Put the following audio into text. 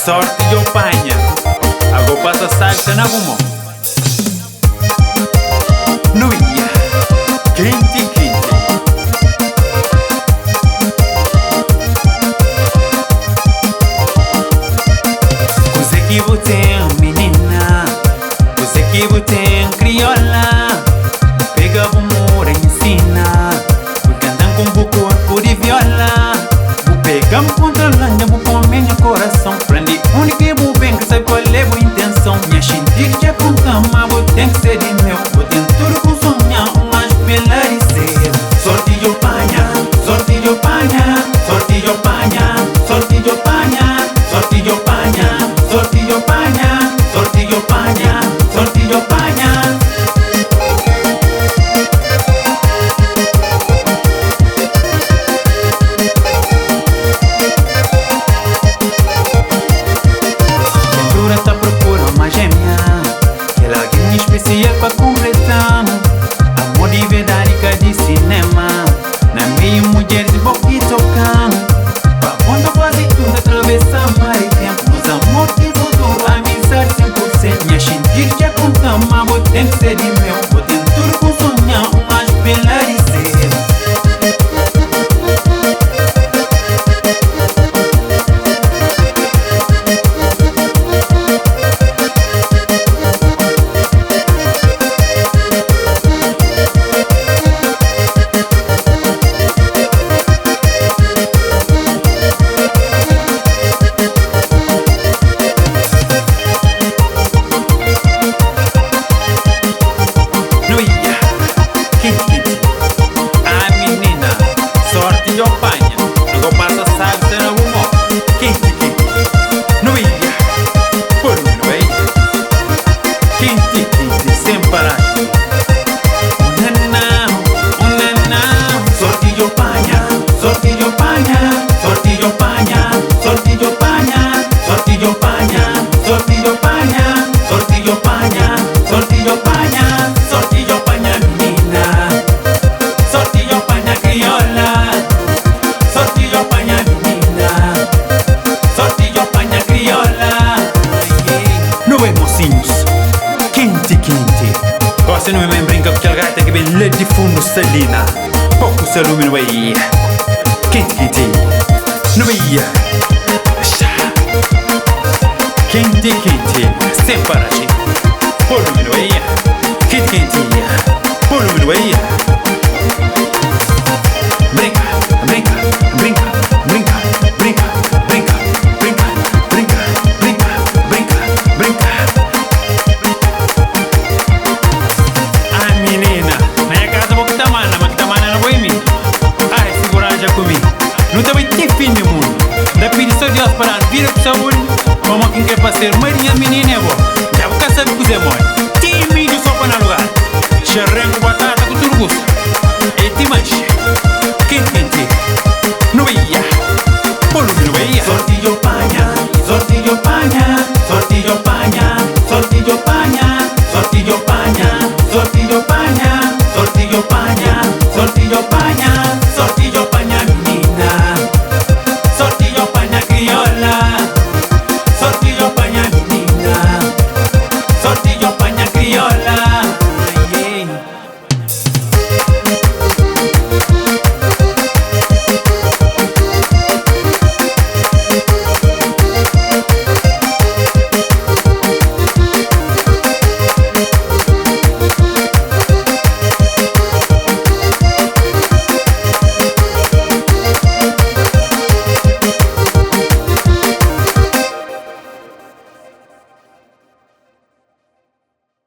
sorte yo panha. Ago passa salsa na gumo. Nuia, quente, quente. Você que tem menina, você que tem crioula. Pega o muro e ensina. O cantam com o corpo de viola. O pega controlando, o come no coração. Prende único e o bem que sabe qual é a intenção. Minha xindiga já com cama, vou ter que ser de meu. Vou ter tudo com sonhar, mas pela de ser. Sorte eu panha, sorte eu panha, sorte eu panha, sorte eu panha, sorte eu panha, sorte eu panha, sorte eu panha, sorte eu panha. Tá procura uma gêmea, aquela alguém especial pra completar. Amor de verdade que de cinema, na meio mulheres e boca e tocar. Pra ponta quase tudo atravessar mais tempo. Nos amor que futuro, amizade 100%. Minha xindiga já conta, mas vou ter que ser de meu. Vou ter tudo com sonhar, mas pela de ser. Você não me brinca com aquela gata que vem lá de fundo salina. Pouco salume no aí. Quente, quente. No aí. Quente, quente. Sem paragem. Volume no aí. Quente, quente. Volume no aí. Brinca, brinca, brinca, brinca, brinca, brinca, brinca, brinca, brinca, brinca, brinca. Não tem muito fim no mundo. Da pedição de Deus para a vida com saúde. Como quem quer para ser marinha menina é bom. Já vou saber que você morre.